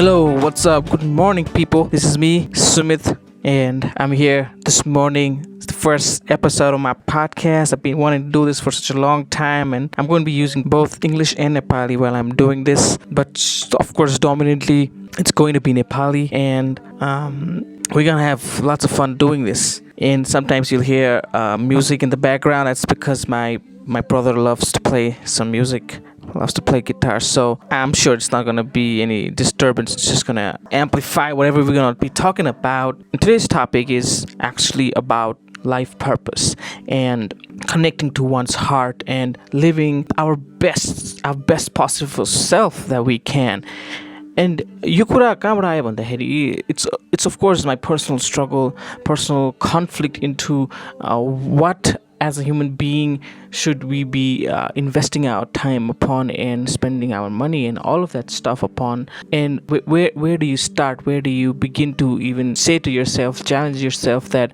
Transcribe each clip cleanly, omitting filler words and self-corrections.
Hello, what's up? Good morning, people. This is me, Sumit, and I'm here this morning. It's the first episode of my podcast. I've been wanting to do this for such a long time, and I'm going to be using both English and Nepali while I'm doing this. But of course, dominantly, it's going to be Nepali, and we're gonna have lots of fun doing this. And sometimes you'll hear music in the background. That's because my brother loves to play some music, loves to play guitar, so I'm sure it's not gonna be any disturbance. It's just gonna amplify whatever we're gonna be talking about. And today's topic is actually about life purpose and connecting to one's heart and living our best possible self that we can. And यो कुरा कहाँबाट आयो भन्दाखेरि it's of course my personal struggle, personal conflict into what as a human being should we be investing our time upon and spending our money and all of that stuff upon. And where do you start? Where do you begin to even say to yourself, challenge yourself that,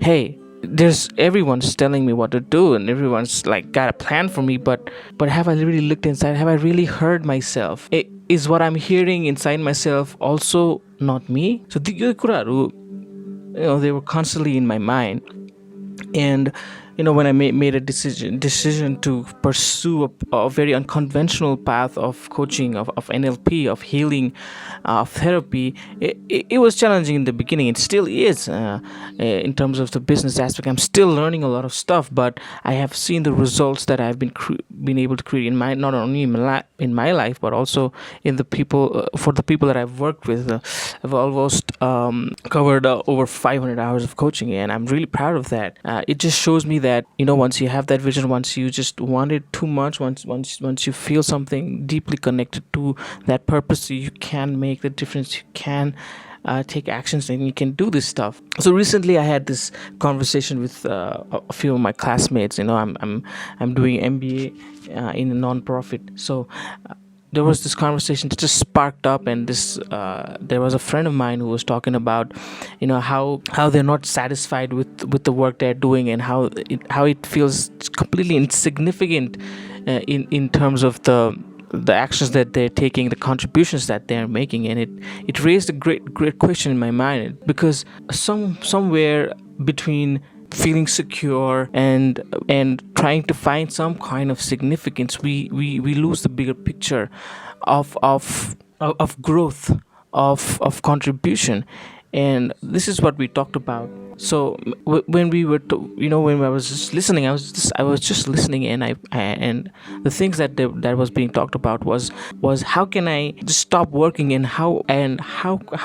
hey, there's everyone's telling me what to do and everyone's like got a plan for me, but have I really looked inside? Have I really heard myself? Is what I'm hearing inside myself also not me? So the kuraहरू, they were constantly in my mind. And when I made a decision to pursue a very unconventional path of coaching, of NLP, of healing, of therapy, it was challenging in the beginning. It still is in terms of the business aspect. I'm still learning a lot of stuff, but I have seen the results that I've been able to create in my, not only in my life, but also in the people, for the people that I've worked with. I've almost covered over 500 hours of coaching, and I'm really proud of that. It just shows me that once you have that vision, once you just want it too much, once you feel something deeply connected to that purpose, you can make the difference. You can take actions and you can do this stuff. So recently I had this conversation with a few of my classmates. I'm doing MBA in a non-profit. So there was this conversation that just sparked up, and there was a friend of mine who was talking about how they're not satisfied with the work they're doing, and how it feels completely insignificant in terms of the actions that they're taking, the contributions that they're making. And it raised a great question in my mind, because somewhere between feeling secure and trying to find some kind of significance, we lose the bigger picture of growth, of contribution. And this is what we talked about. So when we were when I was just listening, I was just listening, and the things that was being talked about was how can I just stop working, and how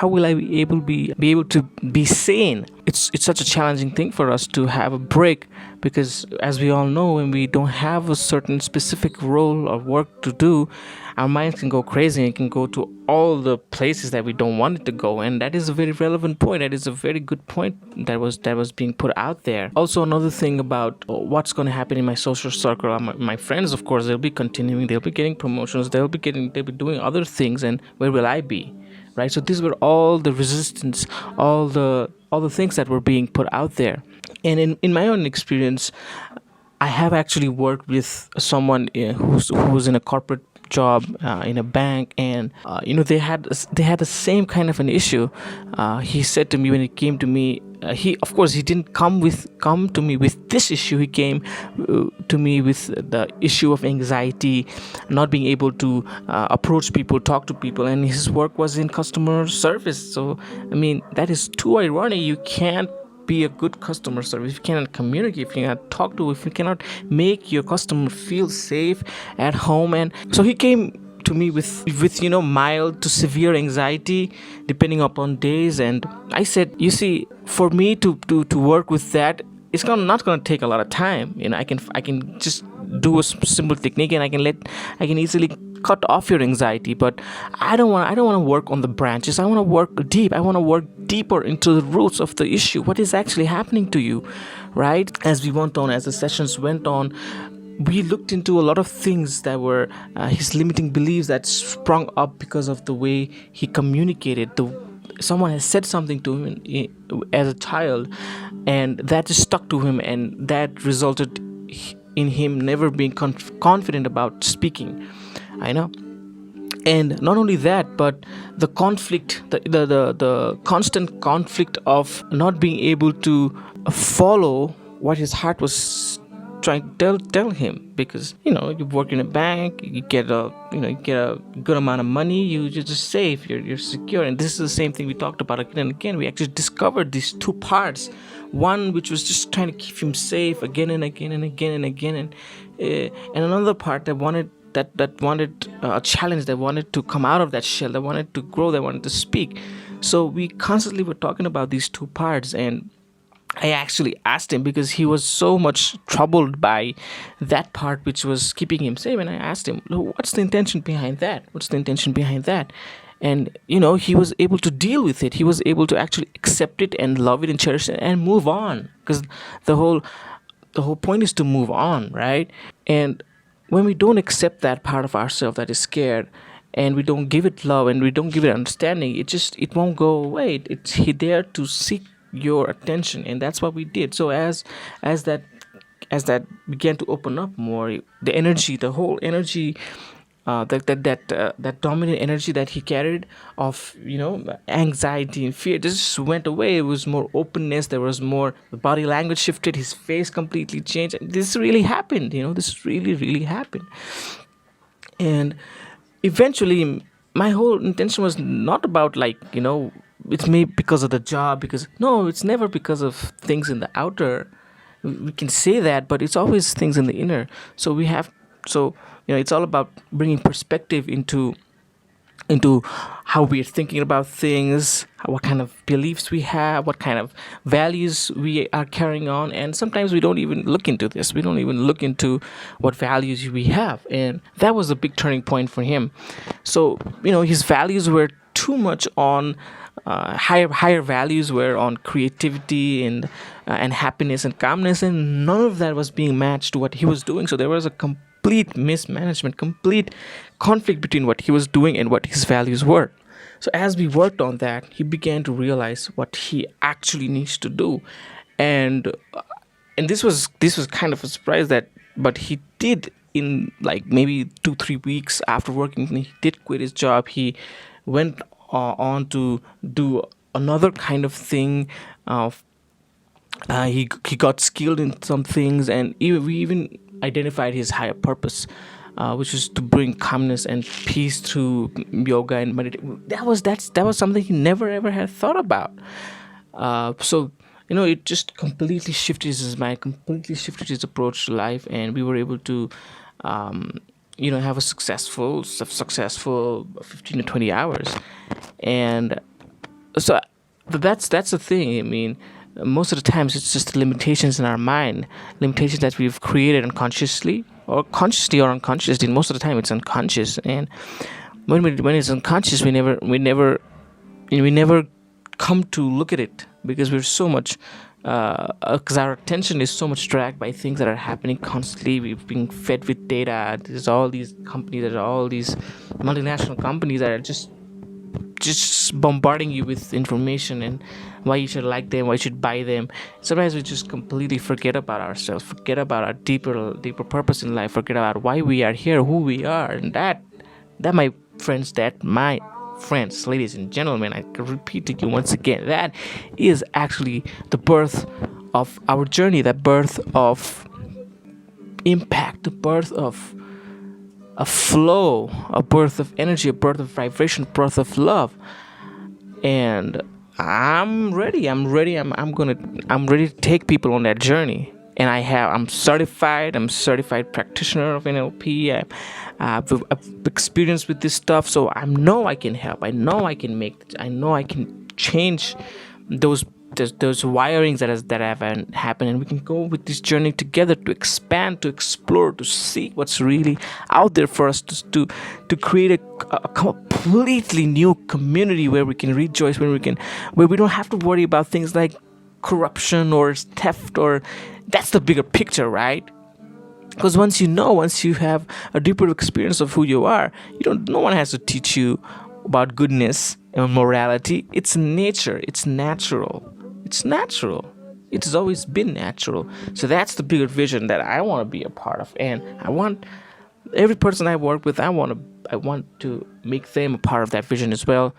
will I be able to be sane. It's such a challenging thing for us to have a break, because as we all know, when we don't have a certain specific role or work to do, our minds can go crazy and can go to all the places that we don't want it to go. And that is a very relevant point. That is a very good point that was being put out there. Also, another thing about what's going to happen in my social circle, my friends, of course, they'll be continuing, they'll be getting promotions, they'll be doing other things, and where will I be? Right? So these were all the resistance, all the things that were being put out there. And in my own experience, I have actually worked with someone who's in a corporate job in a bank, and they had the same kind of an issue. He said to me, when he came to me, he didn't come to me with this issue. He came to me with the issue of anxiety, not being able to approach people, talk to people, and his work was in customer service. So I mean, that is too ironic. You can't be a good customer service if you cannot communicate, if you cannot talk to, if you cannot make your customer feel safe at home. And so he came to me with mild to severe anxiety depending upon days. And I said, you see, for me to work with that, it's not gonna take a lot of time. I can just do a simple technique, and I can easily cut off your anxiety. But I don't want to work on the branches. I want to work deep. I want to work deeper into the roots of the issue. What is actually happening to you, right? As we went on, as the sessions went on, we looked into a lot of things that were his limiting beliefs that sprung up because of the way he communicated. Someone has said something to him as a child, and that just stuck to him, and that resulted in him never being confident about speaking. I know. And not only that, but the conflict, the constant conflict of not being able to follow what his heart was trying to tell him. Because you work in a bank, you get a good amount of money, you're just safe, you're secure. And this is the same thing we talked about again and again. We actually discovered these two parts, one which was just trying to keep him safe again and again and again and again, and another part that wanted a challenge, that wanted to come out of that shell, that wanted to grow, that wanted to speak. So we constantly were talking about these two parts. And I actually asked him, because he was so much troubled by that part which was keeping him safe. And I asked him, what's the intention behind that? What's the intention behind that? And he was able to deal with it. He was able to actually accept it and love it and cherish it and move on. Because the whole point is to move on, right? And when we don't accept that part of ourselves that is scared, and we don't give it love, and we don't give it understanding, it won't go away. It's there to seek your attention. And that's what we did. So as that began to open up more, the energy, the whole energy, that dominant energy that he carried of anxiety and fear, just went away. It was more openness. There was more. The body language shifted. His face completely changed. This really happened. This really happened. And eventually, my whole intention was not about, like, it's maybe because of the job, because no, it's never because of things in the outer. We can say that, but it's always things in the inner. So it's all about bringing perspective into how we're thinking about things, what kind of beliefs we have, what kind of values we are carrying on. And sometimes we don't even look into this. We don't even look into what values we have. And that was a big turning point for him. So, his values were too much on higher values were on creativity and happiness and calmness, and none of that was being matched to what he was doing. So there was a complete mismanagement, complete conflict between what he was doing and what his values were. So as we worked on that, he began to realize what he actually needs to do. And this was kind of a surprise, but he did, in like maybe 2-3 weeks after working, he did quit his job. He went on to do another kind of thing. He got skilled in some things, and we even identified his higher purpose, which is to bring calmness and peace through yoga and meditation. That was something he never ever had thought about. So it just completely shifted his mind, completely shifted his approach to life, and we were able to have a successful 15 to 20 hours. And so that's the thing. I mean, most of the times it's just the limitations in our mind, limitations that we've created unconsciously, or consciously or unconsciously. Most of the time it's unconscious. And when it's unconscious, we never come to look at it, because we're so much because our attention is so much dragged by things that are happening constantly. We've been fed with data. There's all these companies, there's all these multinational companies that are just bombarding you with information, and why you should like them, why you should buy them. Sometimes we just completely forget about ourselves, forget about our deeper purpose in life, forget about why we are here, who we are. And that my friends, ladies and gentlemen, I can repeat to you once again, that is actually the birth of our journey, the birth of impact, the birth of a flow, a birth of energy, a birth of vibration, birth of love. And I'm ready. I'm ready to take people on that journey. And I'm certified practitioner of NLP. I've experience with this stuff, so I know I can help. I know I can change those wirings that have happened, and we can go with this journey together to expand, to explore, to see what's really out there for us to create a completely new community where we can rejoice, where we don't have to worry about things like corruption or theft, or that's the bigger picture, right? Because once you have a deeper experience of who you are, no one has to teach you about goodness and morality. It's nature. It's natural. It's always been natural. So that's the bigger vision that I want to be a part of. And I want every person I work with, I want to make them a part of that vision as well.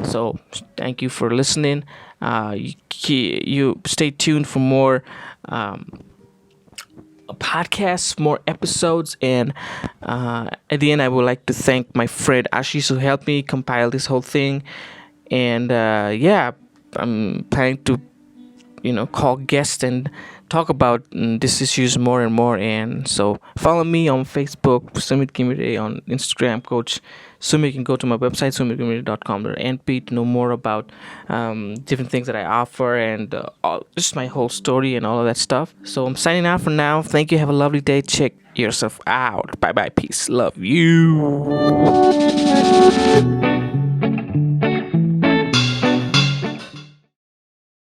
So thank you for listening. You stay tuned for more podcasts, more episodes, and at the end, I would like to thank my friend Ashish who helped me compile this whole thing. And yeah, I'm planning to call guests and talk about these issues more and more. And so follow me on Facebook, Sumit Kimire, on Instagram, Coach Sumit. You can go to my website, sumitkimire.com.np, to know more about different things that I offer, and just my whole story and all of that stuff. So I'm signing out for now. Thank you. Have a lovely day. Check yourself out. Bye bye. Peace. Love you.